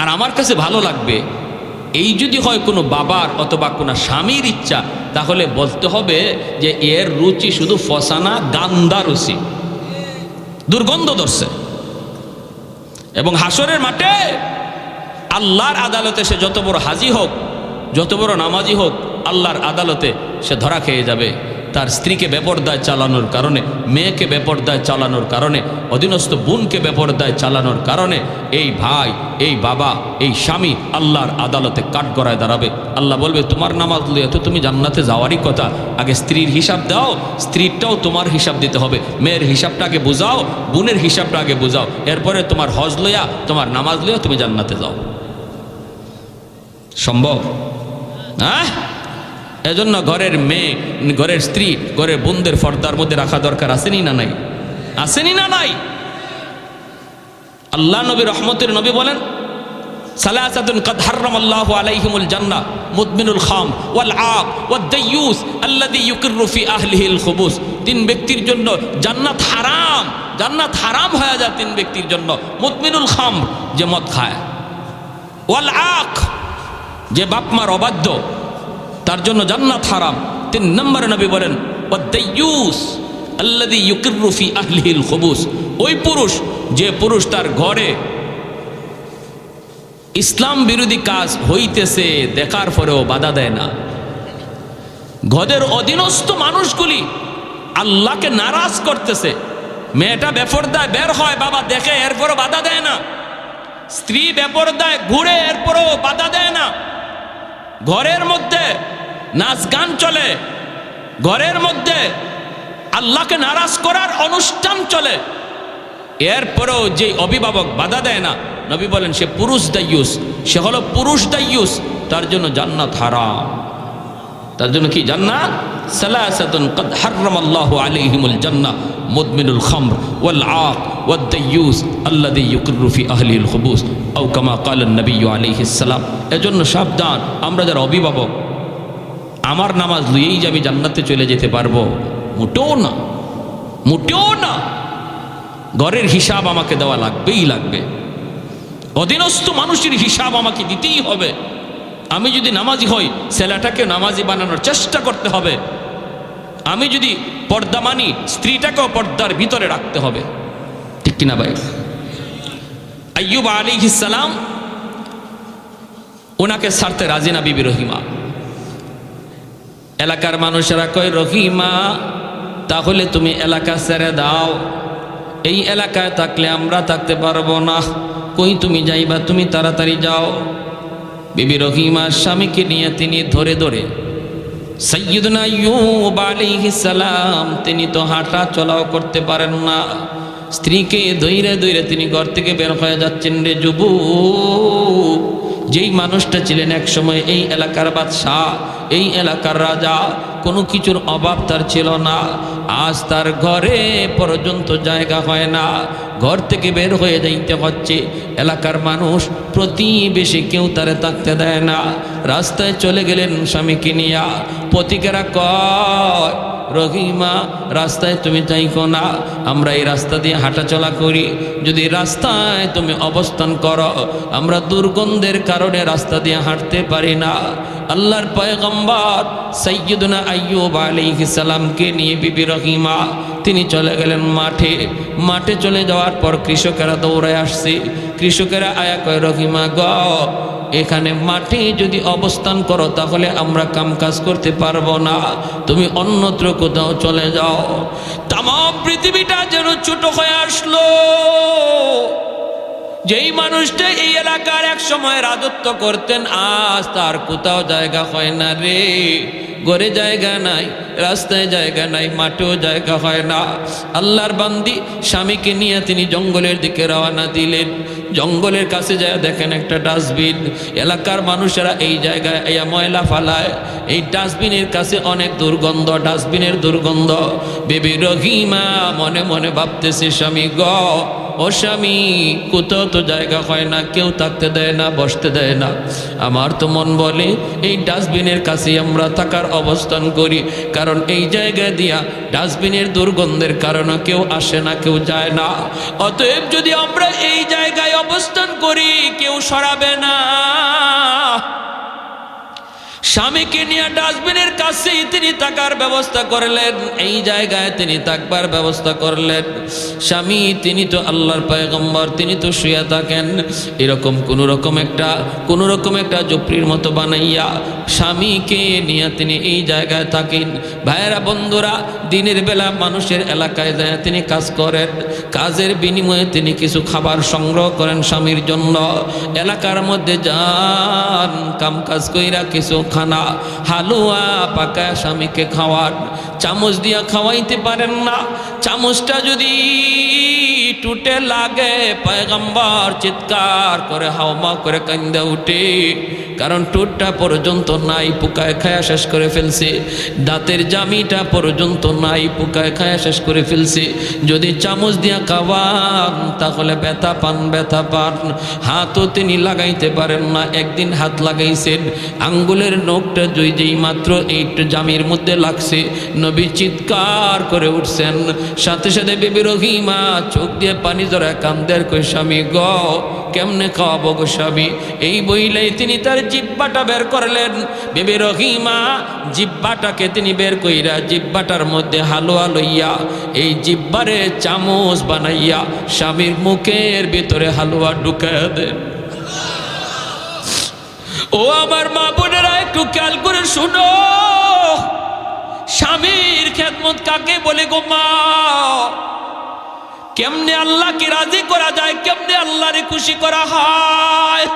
আর আমার কাছে ভালো লাগবে, এই যদি হয় কোনো বাবার অথবা কোনো স্বামীর ইচ্ছা, তাহলে বলতে হবে যে এর রুচি শুধু ফসানা, গান্দা রুচি, দুর্গন্ধ ধরছে। এবং হাসরের মাঠে আল্লাহর আদালতে সে যত বড় হাজি হোক, যত বড় নামাজি হোক, আল্লাহর আদালতে সে ধরা খেয়ে যাবে। তার স্ত্রীকে বেপরদায় চালানোর কারণে, মেয়েকে বেপরদায় চালানোর কারণে, অধীনস্থ বোনকে বেপরদায় চালানোর কারণে এই ভাই, এই বাবা, এই স্বামী আল্লাহর আদালতে কাঠগড়ায় দাঁড়াবে। আল্লাহ বলবে তোমার নামাজ লইয়া তো তুমি জান্নাতে যাওয়ারই কথা, আগে স্ত্রীর হিসাব দাও, স্ত্রীরটাও তোমার হিসাব দিতে হবে। মেয়ের হিসাবটা আগে বুঝাও, বোনের হিসাবটা আগে বুঝাও, এরপরে তোমার হজ লইয়া, তোমার নামাজ লইয়া তুমি জান্নাতে যাও। সম্ভব? হ্যাঁ? এজন্য ঘরের মেয়ে, ঘরের স্ত্রী, ঘরের বোনদের পর্দার মধ্যে রাখা দরকার, আসেনি না নাই? আসেনি না নাই? আল্লাহ নবী রহমতের নবী বলেন, সালাসাতুন কাদ হারামাল্লাহু আলাইহিমুল জান্নাহ মুদমিনুল খাম ওয়াল আক ওয়াদ দাইয়ুস আল্লাযী ইউকিররু ফি আহলিহিল খুবুস। তিন ব্যক্তির জন্য জান্নাত হারাম, জান্নাত হারাম হয়ে যায় তিন ব্যক্তির জন্য। মুদমিনুল খাম, যে মদ খায়, ওয়াল আক, যে বাপ মার অবাধ্য, তার জন্য জান্নাত হারাম। 3 নম্বরে নবী বলেন ওয়াদ দাইয়ুস আল্লাযী ইউকিররু ফি আহলিহিল খুবুস, ওই পুরুষ যে পুরুষ তার ঘরে ইসলাম বিরোধী কাজ হইতেছে দেখার পরেও বাধা দেয় না। ঘরের অধীনস্থ মানুষগুলি আল্লাহকে নারাজ করতেছে, মেয়েটা বেপরদায় বের হয়, বাবা দেখে, এরপরও বাধা দেয় না। স্ত্রী বেপরদায় ঘুরে, এরপরও বাধা দেয় না। ঘরের মধ্যে নাচ গান চলে, ঘরের মধ্যে আল্লাহকে নারাজ করার অনুষ্ঠান চলে, এরপরেও যে অভিভাবক বাধা দেয় না, নবী বলেন সে পুরুষ দাইয়ুস, সে হলো পুরুষ দাইয়ুস, তার জন্য জান্নাত হারাম। তার জন্য কি জান্নাত? সালাসাতুন কাদ হারামাল্লাহু আলাইহিমুল জান্নাহ মুদমিনুল খামর ওয়াল আক ওয়াদ দাইয়ুস আল্লাযী ইউকিররু ফি আহলিল খুবুস আও কামা ক্বালান নবী আলাইহিস সালাম। এজন্য সাবধান, আমরা যারা অভিভাবক, আমার নামাজ লইয়েই যে আমি জান্নাতে চলে যেতে পারবো, মোটেও না, মোটেও না। ঘরের হিসাব আমাকে দেওয়া লাগবেই লাগবে, অধীনস্থ মানুষের হিসাব আমাকে দিতেই হবে। আমি যদি নামাজি হই, ছেলেটাকে নামাজি বানানোর চেষ্টা করতে হবে। আমি যদি পর্দা মানি, স্ত্রীটাকেও পর্দার ভিতরে রাখতে হবে, ঠিক কিনা ভাই? আইয়ুব আলাইহিস সালাম, ওনাকে ছাড়তে রাজি না বিবি রহিমা। এলাকার মানুষেরা কয়, রহিমা তাহলে তুমি এলাকা ছেড়ে দাও, এই এলাকায় থাকলে আমরা থাকতে পারবো না। কই তুমি যাইবা? তুমি তাড়াতাড়ি যাও। বিবি রহিমার স্বামীকে নিয়ে তিনি ধরে ধরে, সাইয়্যিদুনা আইয়ুব আলাইহিস সালাম, তিনি তো হাঁটা চলাও করতে পারেন না, স্ত্রীকে ধইরে ধইরে তিনি ঘর থেকে বের হয়ে যাচ্ছেন। রে যুবক, যেই মানুষটা ছিলেন এক সময় এই এলাকার বাদশাহ, এই এলাকার রাজা, কোনো কিছুর অভাব তার ছিল না, আজ তার ঘরে পর্যন্ত জায়গা হয় না, ঘর থেকে বের হয়ে যাইতে হচ্ছে। এলাকার মানুষ, প্রতিবেশী কেউ তারে থাকতে দেয় না। রাস্তায় চলে গেলেন স্বামীকে নিয়া। পথিকেরা কয়, রহিমা রাস্তায় তুমি যাইকো না, আমরা এই রাস্তা দিয়ে হাঁটাচলা করি, যদি রাস্তায় তুমি অবস্থান করো, আমরা দুর্গন্ধের কারণে রাস্তা দিয়ে হাঁটতে পারি না। আল্লাহর পয়গম্বর সাইয়্যিদুনা আইয়ুব আলাইহিস সালামকে নিয়ে বিবি রহিমা তিনি চলে গেলেন মাঠে। মাঠে চলে যাওয়ার পর কৃষকেরা দৌড়ায় আসছে। কৃষকেরা আয়া কয়, রহিমা গ, এখানে মাঠে যদি অবস্থান করো তাহলে আমরা কাম কাজ করতে পারবো না, তুমি অন্যত্র কোথাও চলে যাও। তাম পৃথিবীটা যেন ছোট হয়ে আসলো। যেই মানুষটা এই এলাকার এক সময় রাজত্ব করতেন, আজ তার কোথাও জায়গা হয় না রে। ঘরে জায়গা নাই, রাস্তায় জায়গা নাই, মাঠেও জায়গা হয় না। আল্লাহর বান্দি স্বামীকে নিয়ে তিনি জঙ্গলের দিকে রওনা দিলেন। জঙ্গলের কাছে যায় দেখেন একটা ডাস্টবিন। এলাকার মানুষেরা এই জায়গায় ময়লা ফালায়, এই ডাস্টবিনের কাছে অনেক দুর্গন্ধ, ডাস্টবিনের দুর্গন্ধ। বিবি রহিমা মনে মনে ভাবতেছে, স্বামী গ, ও স্বামী, কোথাও তো জায়গা হয় না, কেউ থাকতে দেয় না, বসতে দেয় না। আমার তো মন বলে এই ডাস্টবিনের কাছে আমরা থাকার অবস্থান করি, কারণ এই জায়গা দিয়া ডাস্টবিনের দুর্গন্ধের কারণে কেউ আসে না, কেউ যায় না। অতএব যদি আমরা এই জায়গায় অবস্থান করি, কেউ সরাবে না। স্বামীকে নিয়ে ডাস্টবিনের কাছেই তিনি থাকার ব্যবস্থা করলেন, এই জায়গায় তিনি থাকবার ব্যবস্থা করলেন। স্বামী তিনি তো আল্লাহর পয়গম্বর, তিনি তো শুয়ে থাকেন। এরকম কোনো রকম একটা ঝুপড়ির মতো বানাইয়া স্বামীকে নিয়ে তিনি এই জায়গায় থাকেন। ভাইয়েরা বন্ধুরা, দিনের বেলা মানুষের এলাকায় যায় তিনি কাজ করেন, কাজের বিনিময়ে তিনি কিছু খাবার সংগ্রহ করেন স্বামীর জন্য। এলাকার মধ্যে যান, কাম কাজ কইরা কিছু খানা হালুয়া পাকায় স্বামীকে খাওয়ান। চামচ দিয়া খাওয়াইতে পারেন না, চামচটা যদি টুটে লাগে পয়গম্বর চিৎকার করে হাওমা করে কান্দা উঠে। কারণ ঠোঁটটা পর্যন্ত নাই, পোকায় খায়া শেষ করে ফেলছে। দাঁতের জামিটা পর্যন্ত নাই, পোকায় খায়া শেষ করে ফেলছে। যদি চামচ দিয়া খাওয়ান তাহলে ব্যথা পান, ব্যথা পান। হাতও তিনি লাগাইতে পারেন না। একদিন হাত লাগাইছেন, আঙ্গুলের নখটা যেই মাত্র এই জামির মধ্যে লাগছে, নবী চিৎকার করে উঠছেন। সাথে সাথে বিবি রহিমা চোখ দিয়ে পানি জড়া কান্দের কই, স্বামী গ কেমনে খাওয়াবো গো স্বামী। এই বইলেই তিনি তার জিব্বাটা বের করলেন। বিবি রহিমা জিব্বাটাকে তিনি বের কইরা জিব্বাটার মধ্যে হালুয়া লইয়া এই জিব্বারে চামচ বানাইয়া স্বামীর মুখের ভিতরে হালুয়া ঢুকাইয়া দেন। ও আমার মা বোনেরা, একটু খেয়াল করে শুনো, স্বামীর খেদমত কাকে বলে গো মা? কেমনে আল্লাহকে রাজি করা যায়, কেমনে আল্লাহরে খুশি করা হয়?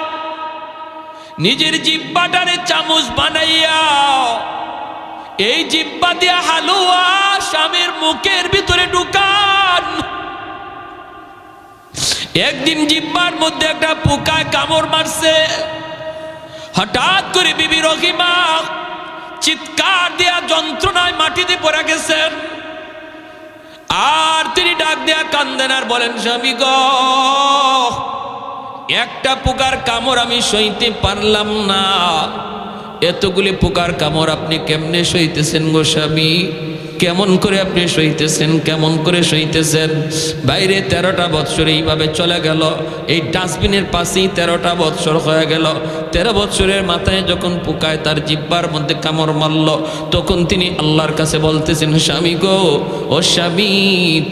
নিজের জিব্বাটারে চামচ বানাইয়া এই জিব্বা দিয়া হালুয়া স্বামীর মুখের ভিতরে ঢুকান। একদিন জিব্বার মধ্যে একটা পোকায় কামড় মারছে। হঠাৎ করে বিবি রহিমা চিৎকার দিয়া যন্ত্রণায় মাটিতে পড়ে গেছেন। আর তিনি ডাক দেয়া কান্দেন আর বলেন, স্বামী গ একটা পোকার কামড় আমি সইতে পারলাম না। এতগুলি পোকার কামড় আপনি কেমনে সইতেছেন গো স্বামী? কেমন করে আপনি সইতেছেন, কেমন করে সইতেছেন? বাইরে 13টা বৎসর এইভাবে চলে গেল, এই ডাস্টবিনের পাশেই 13টা বৎসর হয়ে গেল। 13 বৎসরের মাথায় যখন পোকায় তার জিব্বার মধ্যে কামড় মারল, তখন তিনি আল্লাহর কাছে বলতেছেন, স্বামী গো ও স্বামী,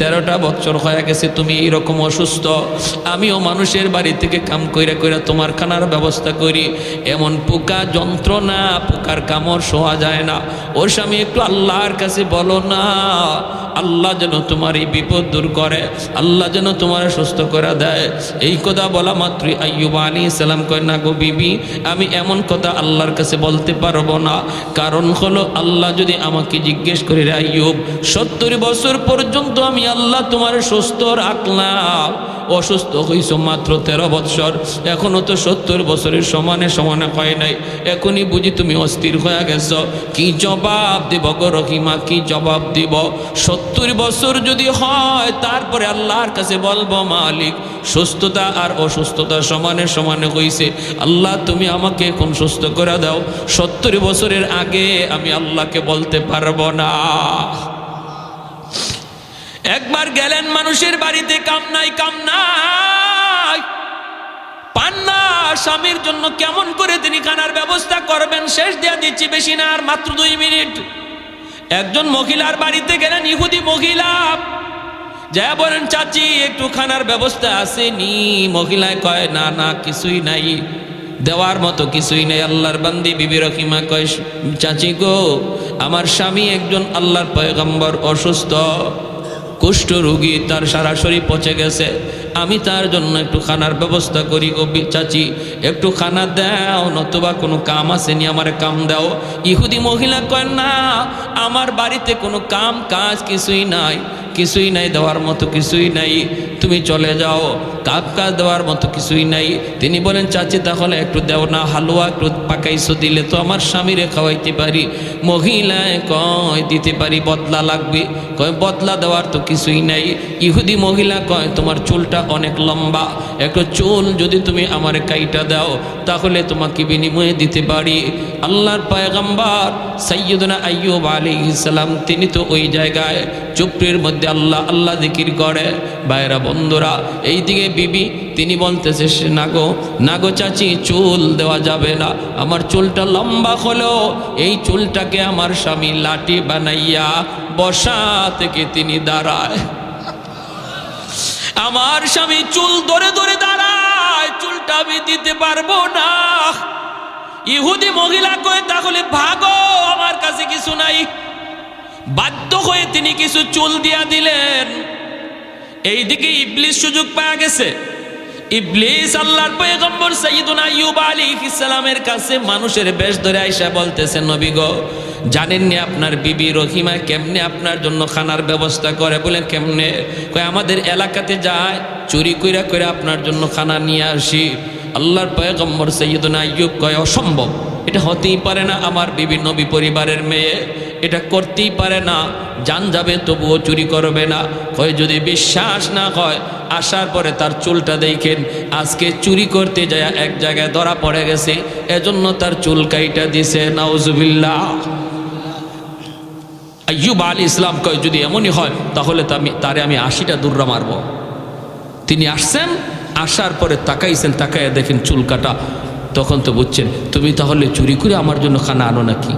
13টা বৎসর হয়ে গেছে তুমি এইরকম অসুস্থ, আমিও মানুষের বাড়ি থেকে কাম কইরা কইরা তোমার খানার ব্যবস্থা করি, এমন পোকা যন্ত্রণা, পোকার কামড় সহা যায় না। ও স্বামী, একটু আল্লাহর কাছে বলো না, আল্লাহ যেন তোমার এই বিপদ দূর করে, আল্লাহ যেন তোমার সুস্থ করে দেয়। এই কথা বলা মাত্রই আইয়ুব আলাইহিস সালাম কয়, না গো বিবি, আমি এমন কথা আল্লাহর কাছে বলতে পারবো না। কারণ হলো, আল্লাহ যদি আমাকে জিজ্ঞেস করে, রে আইয়ুব, 70 বছর পর্যন্ত আমি আল্লাহ তোমার সুস্থ রাখলাম, অসুস্থ হইছ মাত্র 13 বছর, এখনো তো 70 বছরের সমানে সমানে হয় নাই, এখনই বুঝি তুমি অস্থির হয়ে গেছ। কি জবাব দিব গো রহিমা, কি জবাব দিব? 70 বছর যদি হয় তারপরে আল্লাহর কাছে বলবো, মালিক সুস্থতা আর অসুস্থতা সমানে সমানে হইছে, আল্লাহ তুমি আমাকে এখন সুস্থ করে দাও। 70 বছরের আগে আমি আল্লাহকে বলতে পারবো না। একবার গেলেন মানুষের বাড়িতে, কাম নাই, কাম নাই, পান না। স্বামীর জন্য কেমন করে তিনি খানার ব্যবস্থা করবেন, শেষ দেয়া দিচ্ছি, বেশি না, আর মাত্র 2 মিনিট। একজন মহিলার বাড়িতে গেলেন, ইহুদি মহিলা, যা বলেন, চাচি একটু খানার ব্যবস্থা আসেনি? মহিলায় কয়, না না, কিছুই নাই, দেওয়ার মতো কিছুই নেই। আল্লাহর বান্দি বিবি রহিমা কয়, চাচি গো, আমার স্বামী একজন আল্লাহর পয়গম্বর অসুস্থ, কুষ্ঠ রোগী, তার সারা শরীর পচে গেছে, আমি তার জন্য একটু খানার ব্যবস্থা করি গো চাচি, একটু খানা দাও, নতুবা কোনো কাম আসেনি, আমার কাম দাও। ইহুদি মহিলা কয়, না, আমার বাড়িতে কোনো কাম কাজ কিছুই নাই, কিছুই নাই, দেওয়ার মতো কিছুই নাই, তুমি চলে যাও, কাজ দেওয়ার মতো কিছুই নাই। তিনি বলেন, চাচি তাহলে একটু দেও না, হালুয়া একটু পাকাইছো, দিলে তো আমার স্বামীরে খাওয়াইতে পারি। মহিলায় কয়, দিতে পারি, বদলা লাগবে। কয়, বদলা দেওয়ার তো কিছুই নাই। ইহুদি মহিলা কয়, তোমার চুলটা অনেক লম্বা, একটু চুল যদি তুমি আমার কাইটা দাও তাহলে তোমাকে বিনিময়ে দিতে পারি। আল্লাহর পয়গম্বর সাইয়্যিদুনা আইয়ুব আলাইহিস সালাম, তিনি তো ওই জায়গায় চুপড়ির মধ্যে আল্লাহ আল্লাহ জিকির করে। ভাইরা বন্ধুরা, এইদিকে বিবি তিনি বলতেছে, না গো চাচি, চুল দেওয়া যাবে না, আমার চুলটা লম্বা হলো, এই চুলটাকে আমার স্বামী লাঠি বানাইয়া বসা থেকে তিনি দাঁড়ায়, আমার স্বামী চুল ধরে ধরে দাঁড়ায়, চুলটা আমি দিতে পারবো না। ইহুদি মহিলা কয়ে, তাহলে ভাগো, আমার কাছে কিছু নাই। বাধ্য হয়ে তিনি কিছু চুল দিয়া দিলেন। এইদিকে ইবলিস সুযোগ পাওয়া গেছে। ইবলিস আল্লাহর পয়গম্বর সাইয়্যিদুনা আইয়ুব আলাইহিস সালামের কাছে মানুষের বেশ ধরে আইসা বলতেছেন, নবী গো, জানেননি আপনার বিবি রহিমা কেমনে আপনার জন্য খানার ব্যবস্থা করে? বলে, কেমনে? কয়, আমাদের এলাকাতে যায়, চুরি কইরা কইরা আপনার জন্য খানা নিয়ে আসি। আল্লাহর পয়গম্বর সাইয়্যিদুনা আইয়ুব কয় অসম্ভব, এটা হতেই পারে না, আমার বিবি নবী পরিবারের মেয়ে, এটা করতেই পারে না, জান যাবে তবুও চুরি করবে না। কয় যদি বিশ্বাস না হয় আসার পরে তার চুলটা দেখেন, আজকে চুরি করতে যায় এক জায়গায় ধরা পড়ে গেছে, এজন্য তার চুল কাইটা দিছে। নাউজুবিল্লাহ। আইয়ুব আলাইহিস সালাম কয় যদি এমনই হয় তাহলে তারে আমি 80টা দুর্রা মারব। তিনি আসছেন, আসার পরে তাকাইছেন, তাকাইয়া দেখেন চুল কাটা। তখন তো বুঝছেন তুমি তাহলে চুরি করে আমার জন্য খানা আনো নাকি?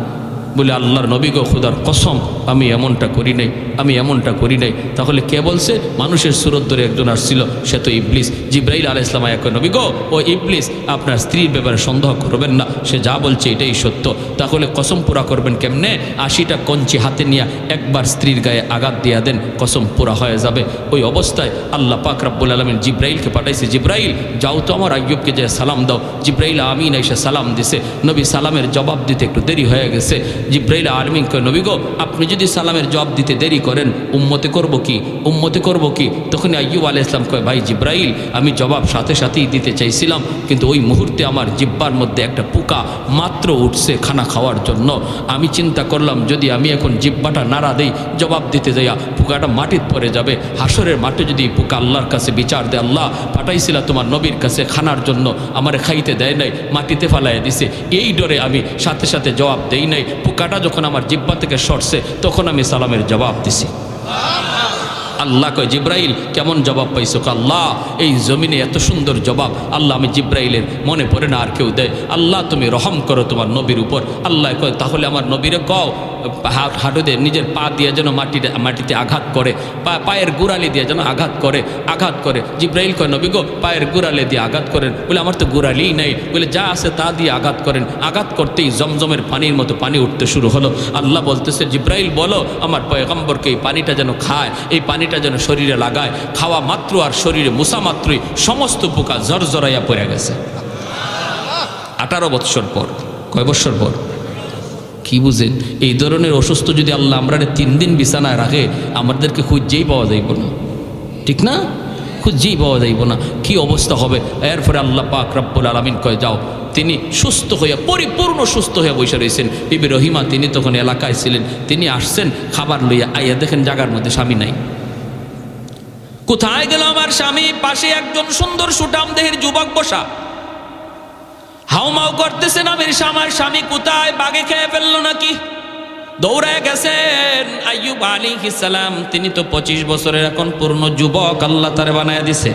বলে আল্লাহর নবী গো, খুদার কসম আমি এমনটা করি নাই, আমি এমনটা করি নাই। তাহলে কে বলছে? মানুষের সুরত ধরে একজন আসছিল, সে তো ইবলিস। জিব্রাইল আলাইহিস সালাম এক নবী গো, ও ইবলিস আপনার স্ত্রীর ব্যাপারে সন্দেহ করবেন না, সে যা বলছে এটাই সত্য। তাহলে কসম পুরা করবেন কেমনে? 80টা কঞ্চি হাতে নিয়ে একবার স্ত্রীর গায়ে আঘাত দিয়া দেন, কসম পুরা হয়ে যাবে। ওই অবস্থায় আল্লাহ পাক রব্বুল আলামিন জিব্রাইলকে পাঠাইছে, জিব্রাইল যাও তো আমার আইয়ুবকে যে সালাম দাও। জিব্রাইল আমিন এসে সালাম দিছে। নবী সালামের জবাব দিতে একটু দেরি হয়ে গেছে। জিব্রাইল আমিন কয় নবী গো, আপনি যদি সালামের জবাব দিতে দেরি করেন উম্মতে করব কি, উম্মতে করব কি? তখন আইয়ুব আলাইহিস সালাম কয় ভাই জিব্রাইল, আমি জবাব সাথে সাথেই দিতে চাইছিলাম, কিন্তু ওই মুহূর্তে আমার জিব্বার মধ্যে একটা পোকা মাত্র উঠছে খানা খাওয়ার জন্য। আমি চিন্তা করলাম যদি আমি এখন জিব্বাটা নাড়া দেই, জবাব দিতে যাইয়া পোকাটা মাটিতে পড়ে যাবে। হাসরের মাঠে যদি পোকা আল্লাহর কাছে বিচার দেয়, আল্লাহ পাঠাইছিলা তোমার নবীর কাছে খানার জন্য, আমারে খাইতে দেয় নাই, মাটিতে ফালাইয়া দিছে, এই ডরে আমি সাথে সাথে জবাব দেই নাই। পোকাটা যখন আমার জিব্বা থেকে সরছে তখন আমি সালামের জবাব দিছি। আল্লাহ কয় জিব্রাইল কেমন জবাব পাইছো? আল্লাহ এই জমিনে এত সুন্দর জবাব আল্লাহ আমি জিব্রাইলের মনে পড়ে না আর কেউ দেয়। আল্লাহ তুমি রহম করো তোমার নবীর উপর। আল্লাহ কয় তাহলে আমার নবীরে কও হাঁটুতে নিজের পা দিয়ে যেন মাটিতে আঘাত করে, পায়ের গোড়ালি দিয়ে যেন আঘাত করে। জিব্রাইল কয় নবী গো, পায়ের গোড়ালি দিয়ে আঘাত করেন। বলে আমার তো গোড়ালিই নাই। বলে যা আছে তা দিয়ে আঘাত করেন। আঘাত করতেই জমজমের পানির মতো পানি উঠতে শুরু হলো। আল্লাহ বলতেছে জিব্রাইল বলো আমার পয়গম্বরকে এই পানিটা যেন খায়, এই পানিটা যেন শরীরে লাগায়। খাওয়া মাত্র আর শরীরে মুসা মাত্রই সমস্ত পোকা জরজরাইয়া পড়ে গেছে। 18 বৎসর পর, কয় বৎসর পর? কি বুঝেন? এই ধরনের অসুস্থ যদি আল্লাহ আমরা 3 দিন বিছানায় রাখে, আমাদেরকে খুঁজেই পাওয়া যাইব না, ঠিক না? খুঁজেই পাওয়া যাইব না, কি অবস্থা হবে? এরপরে আল্লাহ পাক রব্বুল আলামিন কয় যাও। তিনি সুস্থ হইয়া পরিপূর্ণ সুস্থ হইয়া বসে রয়েছেন। বিবি রহিমা তিনি তখন এলাকায় ছিলেন, তিনি আসছেন খাবার লইয়া, আইয়া দেখেন জায়গার মধ্যে স্বামী নাই। কোথায় গেল আমার স্বামী? পাশে একজন সুন্দর সুঠাম দেহের যুবক বসা, হাউমাউ করতেছেন। আমার স্বামী কোথায়? বাগে খেয়ে ফেললো নাকি? দৌড়ায় গেছেন আইয়ুব আলাইহিস সালাম। তিনি তো 25 বছরের এখন পূর্ণ যুবক, আল্লাহ তারে বানায় দিছে।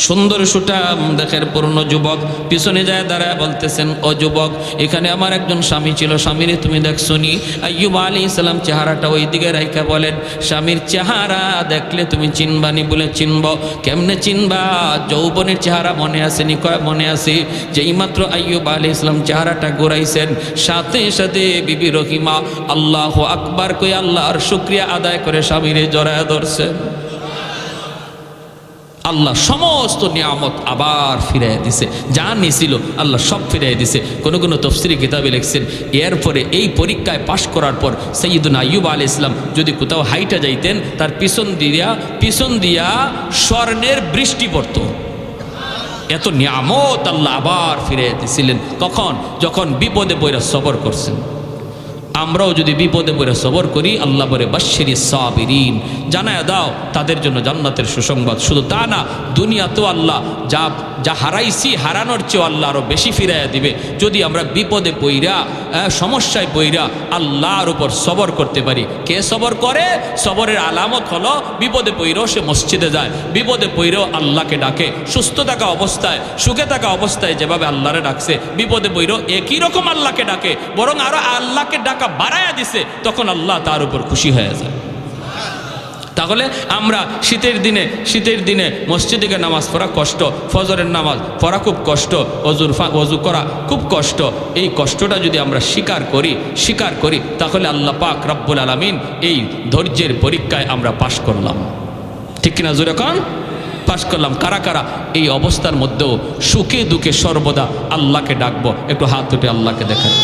সুন্দর সুঠাম দেখের পূর্ণ যুবক। পিছনে যায় দাঁড়ায় বলতেছেন ও যুবক, এখানে আমার একজন স্বামী ছিল, স্বামীরে তুমি দেখছো নি? আইয়ুব আলাইহিস সালাম চেহারাটা ওই দিকে রাইখা বলেন, স্বামীর চেহারা দেখলে তুমি চিনবানি? বলে চিনব। কেমনে চিনবা? যৌবনের চেহারা মনে আসেনি? কয় মনে আছে। যেই মাত্র আইয়ুব আলাইহিস সালাম চেহারাটা ঘুরাইছেন, সাথে সাথে বিবি রহিমা আল্লাহু আকবার কই আল্লাহর শুকরিয়া আদায় করে স্বামীরে জড়ায় ধরছেন। আল্লাহ সমস্ত নিয়ামত আবার ফিরাই দিছে, যা নিয়েছিল আল্লাহ সব ফিরাই দিছে। কোনো কোনো তফসিরি কিতাবে লিখছেন এরপরে এই পরীক্ষায় পাশ করার পর সাইয়্যিদুনা আইয়ুব আলাইহিস সালাম যদি কোথাও হাইটা যাইতেন, তার পিছন দিয়া স্বর্ণের বৃষ্টি পড়ত। এত নিয়ামত আল্লাহ আবার ফিরাই দিছিলেন। কখন? যখন বিপদে পড়ে সবর করছেন। আমরাও যদি বিপদে পড়ে সবর করি, আল্লাহ বলে বাশশিরিস সাবিরিন, জানায়া দাও তাদের জন্য জান্নাতের সুসংবাদ। শুধু তা না, দুনিয়া তো আল্লাহ যা হারাইছি হারানোর চেয়েও আল্লাহ আরও বেশি ফিরাইয়া দিবে যদি আমরা বিপদে পইরা সমস্যায় পইরা আল্লাহর উপর সবর করতে পারি। কে সবর করে? সবরের আলামত হলো বিপদে পইরেও সে মসজিদে যায়, বিপদে পইরেও আল্লাহকে ডাকে। সুস্থ থাকা অবস্থায়, সুখে থাকা অবস্থায় যেভাবে আল্লাহরে ডাকছে, বিপদে পইরেও একই রকম আল্লাহকে ডাকে, বরং আরো আল্লাহকে ডাকা বাড়ায়া দিছে, তখন আল্লাহ তার উপর খুশি হয়ে যায়। তাহলে আমরা শীতের দিনে মসজিদে গিয়ে নামাজ পড়া কষ্ট, ফজরের নামাজ পড়া খুব কষ্ট, অজু করা খুব কষ্ট। এই কষ্টটা যদি আমরা স্বীকার করি তাহলে আল্লাহ পাক রব্বুল আলামিন এই ধৈর্যের পরীক্ষায় আমরা পাশ করলাম। ঠিক কিনা? জোরে কোন? পাশ করলাম। কারা কারা এই অবস্থার মধ্যেও সুখে দুঃখে সর্বদা আল্লাহকে ডাকবো? একটু হাত উঠে আল্লাহকে দেখাই।